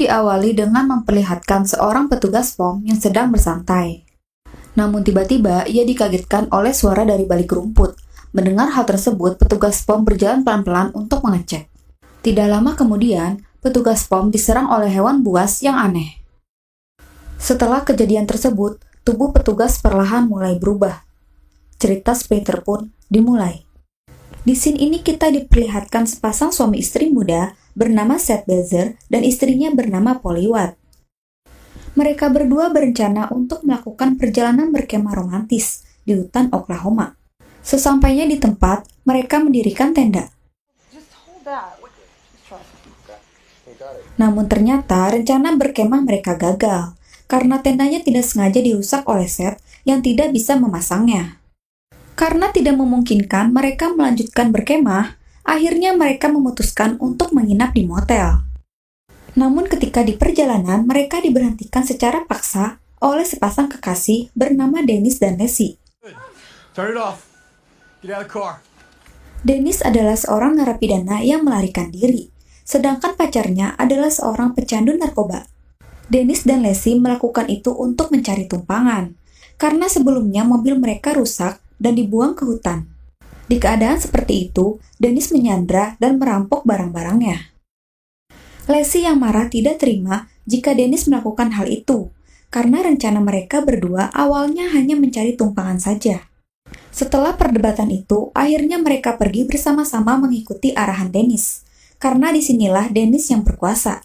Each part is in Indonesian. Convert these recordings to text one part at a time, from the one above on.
diawali dengan memperlihatkan seorang petugas POM yang sedang bersantai. Namun tiba-tiba ia dikagetkan oleh suara dari balik rumput. Mendengar hal tersebut, petugas POM berjalan pelan-pelan untuk mengecek. Tidak lama kemudian, petugas POM diserang oleh hewan buas yang aneh. Setelah kejadian tersebut, tubuh petugas perlahan mulai berubah. Cerita Splinter pun dimulai. Di scene ini kita diperlihatkan sepasang suami istri muda bernama Seth Bezer dan istrinya bernama Polly Watt. Mereka berdua berencana untuk melakukan perjalanan berkemah romantis di hutan Oklahoma. Sesampainya di tempat, mereka mendirikan tenda. Namun ternyata rencana berkemah mereka gagal, karena tendanya tidak sengaja dirusak oleh Seth yang tidak bisa memasangnya. Karena tidak memungkinkan mereka melanjutkan berkemah, akhirnya mereka memutuskan untuk menginap di motel. Namun ketika di perjalanan, mereka diberhentikan secara paksa oleh sepasang kekasih bernama Dennis dan Leslie. Turn it off. Get out of the car. Dennis adalah seorang narapidana yang melarikan diri, sedangkan pacarnya adalah seorang pecandu narkoba. Dennis dan Leslie melakukan itu untuk mencari tumpangan, karena sebelumnya mobil mereka rusak dan dibuang ke hutan. Di keadaan seperti itu, Dennis menyandra dan merampok barang-barangnya. Leslie yang marah tidak terima jika Dennis melakukan hal itu, karena rencana mereka berdua awalnya hanya mencari tumpangan saja. Setelah perdebatan itu, akhirnya mereka pergi bersama-sama mengikuti arahan Dennis, karena disinilah Dennis yang berkuasa.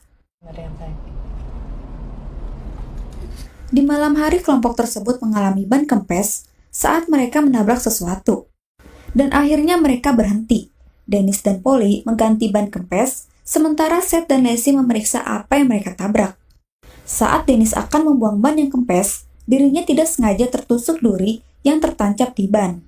Di malam hari, kelompok tersebut mengalami ban kempes saat mereka menabrak sesuatu. Dan akhirnya mereka berhenti. Dennis dan Polly mengganti ban kempes, sementara Seth dan Leslie memeriksa apa yang mereka tabrak. Saat Dennis akan membuang ban yang kempes, dirinya tidak sengaja tertusuk duri yang tertancap di ban.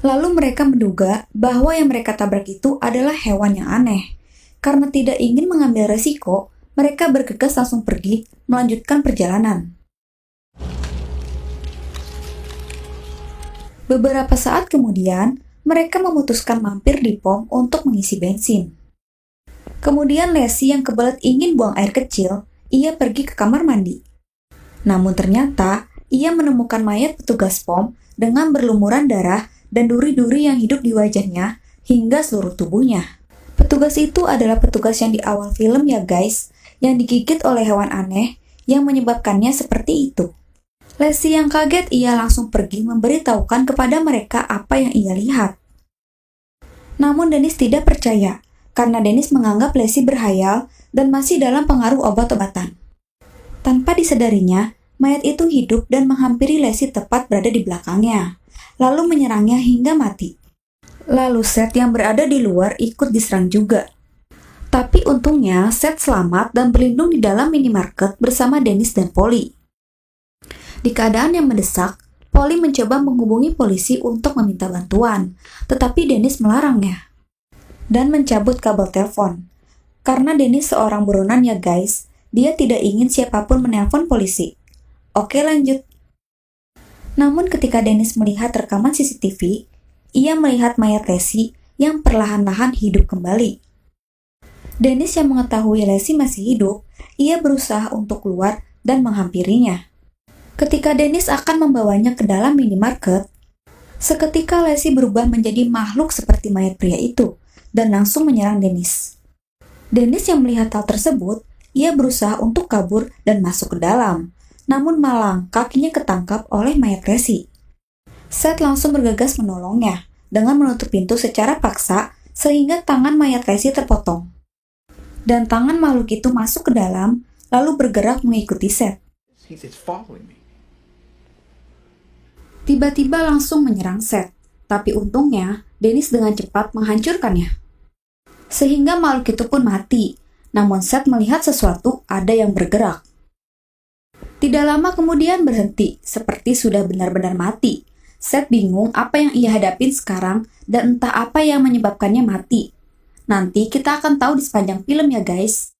Lalu mereka menduga bahwa yang mereka tabrak itu adalah hewan yang aneh. Karena tidak ingin mengambil resiko, mereka bergegas langsung pergi melanjutkan perjalanan. Beberapa saat kemudian, mereka memutuskan mampir di pom untuk mengisi bensin. Kemudian Leslie yang kebelet ingin buang air kecil, ia pergi ke kamar mandi. Namun ternyata, ia menemukan mayat petugas pom dengan berlumuran darah dan duri-duri yang hidup di wajahnya hingga seluruh tubuhnya. Petugas itu adalah petugas yang di awal film ya guys, yang digigit oleh hewan aneh yang menyebabkannya seperti itu. Leslie yang kaget, ia langsung pergi memberitahukan kepada mereka apa yang ia lihat. Namun Dennis tidak percaya, karena Dennis menganggap Leslie berhayal dan masih dalam pengaruh obat-obatan. Tanpa disadarinya, mayat itu hidup dan menghampiri Leslie tepat berada di belakangnya, lalu menyerangnya hingga mati. Lalu Seth yang berada di luar ikut diserang juga. Tapi untungnya Seth selamat dan berlindung di dalam minimarket bersama Dennis dan Polly. Di keadaan yang mendesak, Polly mencoba menghubungi polisi untuk meminta bantuan, tetapi Dennis melarangnya dan mencabut kabel telepon. Karena Dennis seorang buronan ya guys, dia tidak ingin siapapun menelpon polisi. Oke lanjut. Namun ketika Dennis melihat rekaman CCTV, ia melihat mayat Leslie yang perlahan-lahan hidup kembali. Dennis yang mengetahui Leslie masih hidup, ia berusaha untuk keluar dan menghampirinya. Ketika Dennis akan membawanya ke dalam minimarket, seketika Leslie berubah menjadi makhluk seperti mayat pria itu dan langsung menyerang Dennis. Dennis yang melihat hal tersebut, ia berusaha untuk kabur dan masuk ke dalam, namun malang kakinya ketangkap oleh mayat Leslie. Seth langsung bergegas menolongnya dengan menutup pintu secara paksa sehingga tangan mayat Leslie terpotong. Dan tangan makhluk itu masuk ke dalam lalu bergerak mengikuti Seth. Tiba-tiba langsung menyerang Seth, tapi untungnya Dennis dengan cepat menghancurkannya. Sehingga makhluk itu pun mati, namun Seth melihat sesuatu ada yang bergerak. Tidak lama kemudian berhenti, seperti sudah benar-benar mati. Seth bingung apa yang ia hadapin sekarang dan entah apa yang menyebabkannya mati. Nanti kita akan tahu di sepanjang film ya guys.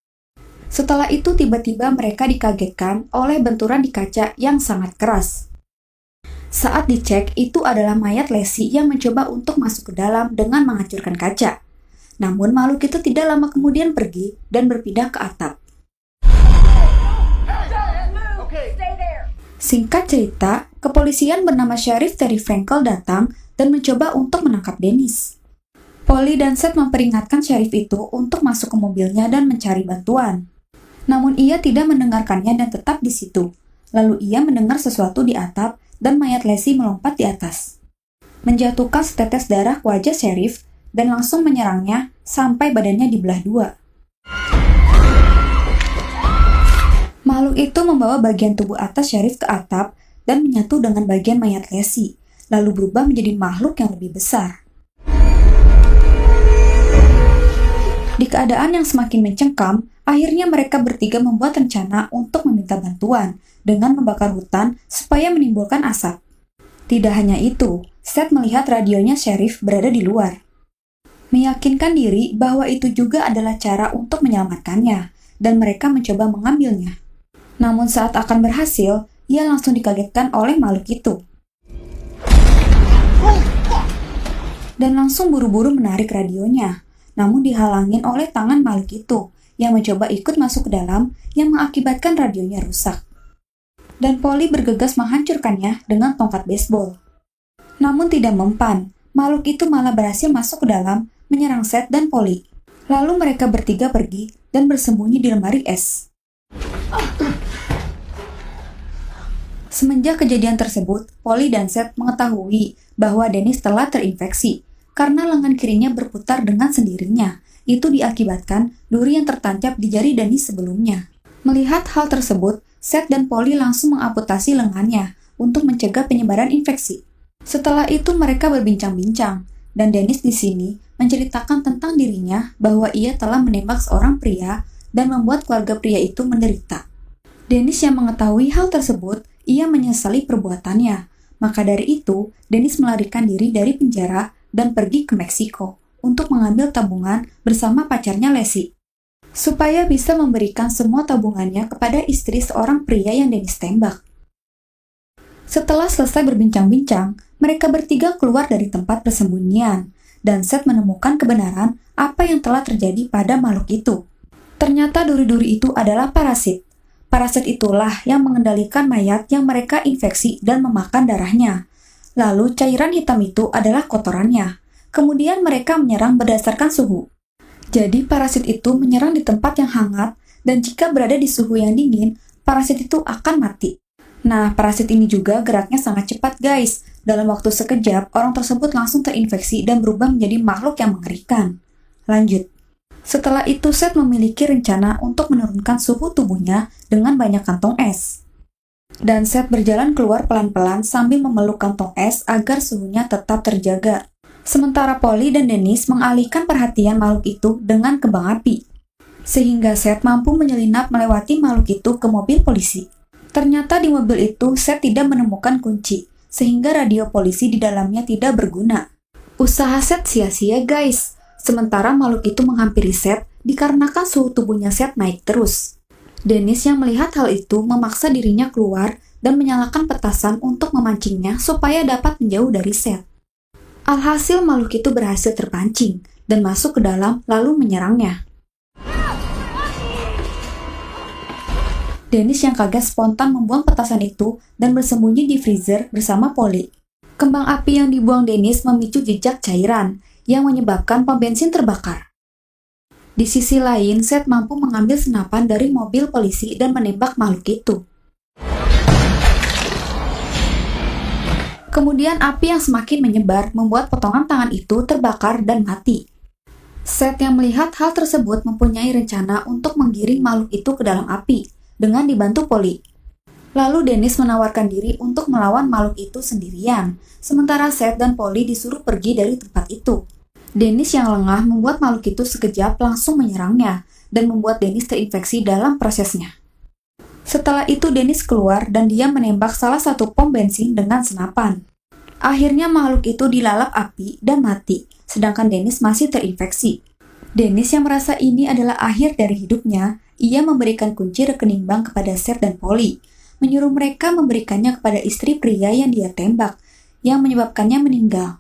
Setelah itu tiba-tiba mereka dikagetkan oleh benturan di kaca yang sangat keras. Saat dicek, itu adalah mayat Leslie yang mencoba untuk masuk ke dalam dengan menghancurkan kaca. Namun makhluk itu tidak lama kemudian pergi dan berpindah ke atap. Singkat cerita, kepolisian bernama Sheriff Terry Frankel datang dan mencoba untuk menangkap Dennis. Polly dan Seth memperingatkan sheriff itu untuk masuk ke mobilnya dan mencari bantuan. Namun ia tidak mendengarkannya dan tetap di situ. Lalu ia mendengar sesuatu di atap dan mayat Lacey melompat di atas, menjatuhkan setetes darah ke wajah sheriff dan langsung menyerangnya sampai badannya dibelah dua. Makhluk itu membawa bagian tubuh atas sheriff ke atap dan menyatu dengan bagian mayat Lacey, lalu berubah menjadi makhluk yang lebih besar. Di keadaan yang semakin mencengkam, akhirnya mereka bertiga membuat rencana untuk meminta bantuan dengan membakar hutan supaya menimbulkan asap. Tidak hanya itu, Seth melihat radionya sheriff berada di luar, meyakinkan diri bahwa itu juga adalah cara untuk menyelamatkannya, dan mereka mencoba mengambilnya. Namun saat akan berhasil, ia langsung dikagetkan oleh makhluk itu, dan langsung buru-buru menarik radionya. Namun dihalangin oleh tangan makhluk itu yang mencoba ikut masuk ke dalam, yang mengakibatkan radionya rusak. Dan Polly bergegas menghancurkannya dengan tongkat baseball. Namun tidak mempan, makhluk itu malah berhasil masuk ke dalam, menyerang Seth dan Polly. Lalu mereka bertiga pergi dan bersembunyi di lemari es. Semenjak kejadian tersebut, Polly dan Seth mengetahui bahwa Dennis telah terinfeksi karena lengan kirinya berputar dengan sendirinya. Itu diakibatkan duri yang tertancap di jari Dennis sebelumnya. Melihat hal tersebut, Seth dan Polly langsung mengamputasi lengannya untuk mencegah penyebaran infeksi. Setelah itu mereka berbincang-bincang, dan Dennis di sini menceritakan tentang dirinya bahwa ia telah menembak seorang pria dan membuat keluarga pria itu menderita. Dennis yang mengetahui hal tersebut, ia menyesali perbuatannya. Maka dari itu, Dennis melarikan diri dari penjara dan pergi ke Meksiko untuk mengambil tabungan bersama pacarnya Lacey, supaya bisa memberikan semua tabungannya kepada istri seorang pria yang Dennis tembak. Setelah selesai berbincang-bincang, mereka bertiga keluar dari tempat persembunyian, dan Seth menemukan kebenaran apa yang telah terjadi pada makhluk itu. Ternyata duri-duri itu adalah parasit. Parasit itulah yang mengendalikan mayat yang mereka infeksi dan memakan darahnya. Lalu cairan hitam itu adalah kotorannya. Kemudian mereka menyerang berdasarkan suhu. Jadi parasit itu menyerang di tempat yang hangat, dan jika berada di suhu yang dingin, parasit itu akan mati. Nah, parasit ini juga geraknya sangat cepat guys. Dalam waktu sekejap, orang tersebut langsung terinfeksi dan berubah menjadi makhluk yang mengerikan. Lanjut. Setelah itu, Seth memiliki rencana untuk menurunkan suhu tubuhnya dengan banyak kantong es. Dan Seth berjalan keluar pelan-pelan sambil memeluk kantong es agar suhunya tetap terjaga. Sementara Polly dan Dennis mengalihkan perhatian makhluk itu dengan kembang api, sehingga Seth mampu menyelinap melewati makhluk itu ke mobil polisi. Ternyata di mobil itu Seth tidak menemukan kunci, sehingga radio polisi di dalamnya tidak berguna. Usaha Seth sia-sia guys. Sementara makhluk itu menghampiri Seth dikarenakan suhu tubuhnya Seth naik terus. Dennis yang melihat hal itu memaksa dirinya keluar dan menyalakan petasan untuk memancingnya supaya dapat menjauh dari Seth. Alhasil makhluk itu berhasil terpancing dan masuk ke dalam lalu menyerangnya. Dennis yang kaget spontan membuang petasan itu dan bersembunyi di freezer bersama Polly. Kembang api yang dibuang Dennis memicu jejak cairan yang menyebabkan pom bensin terbakar. Di sisi lain, Seth mampu mengambil senapan dari mobil polisi dan menembak makhluk itu. Kemudian api yang semakin menyebar membuat potongan tangan itu terbakar dan mati. Seth yang melihat hal tersebut mempunyai rencana untuk menggiring makhluk itu ke dalam api dengan dibantu Polly. Lalu Dennis menawarkan diri untuk melawan makhluk itu sendirian, sementara Seth dan Polly disuruh pergi dari tempat itu. Dennis yang lengah membuat makhluk itu sekejap langsung menyerangnya dan membuat Dennis terinfeksi dalam prosesnya. Setelah itu Dennis keluar dan dia menembak salah satu pom bensin dengan senapan. Akhirnya makhluk itu dilalap api dan mati, sedangkan Dennis masih terinfeksi. Dennis yang merasa ini adalah akhir dari hidupnya, ia memberikan kunci rekening bank kepada Seth dan Polly, menyuruh mereka memberikannya kepada istri pria yang dia tembak, yang menyebabkannya meninggal.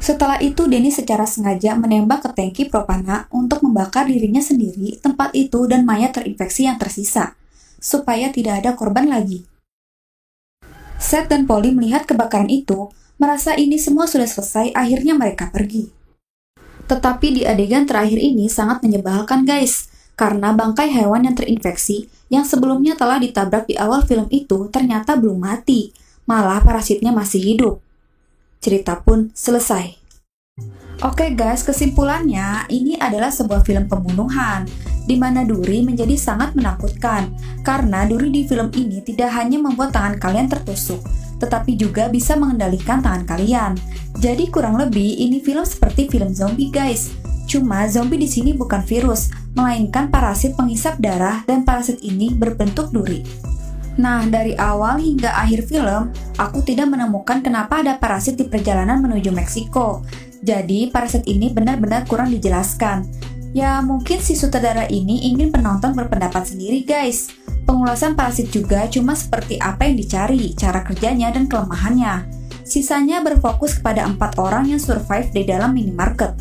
Setelah itu, Denny secara sengaja menembak ke tangki propana untuk membakar dirinya sendiri, tempat itu, dan mayat terinfeksi yang tersisa, supaya tidak ada korban lagi. Seth dan Polly melihat kebakaran itu, merasa ini semua sudah selesai, akhirnya mereka pergi. Tetapi di adegan terakhir ini sangat menyebalkan guys, karena bangkai hewan yang terinfeksi yang sebelumnya telah ditabrak di awal film itu ternyata belum mati, malah parasitnya masih hidup. Cerita pun selesai. Oke guys, kesimpulannya ini adalah sebuah film pembunuhan di mana duri menjadi sangat menakutkan karena duri di film ini tidak hanya membuat tangan kalian tertusuk, tetapi juga bisa mengendalikan tangan kalian. Jadi kurang lebih ini film seperti film zombie guys. Cuma zombie di sini bukan virus, melainkan parasit penghisap darah dan parasit ini berbentuk duri. Nah, dari awal hingga akhir film, aku tidak menemukan kenapa ada parasit di perjalanan menuju Meksiko. Jadi, parasit ini benar-benar kurang dijelaskan. Ya, mungkin si sutradara ini ingin penonton berpendapat sendiri, guys. Pengulasan parasit juga cuma seperti apa yang dicari, cara kerjanya, dan kelemahannya. Sisanya berfokus kepada 4 orang yang survive di dalam minimarket.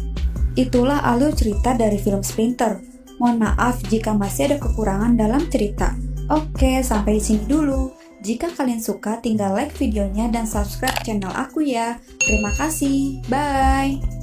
Itulah alur cerita dari film Splinter. Mohon maaf jika masih ada kekurangan dalam cerita. Oke, sampai di sini dulu. Jika kalian suka, tinggal like videonya dan subscribe channel aku ya. Terima kasih. Bye.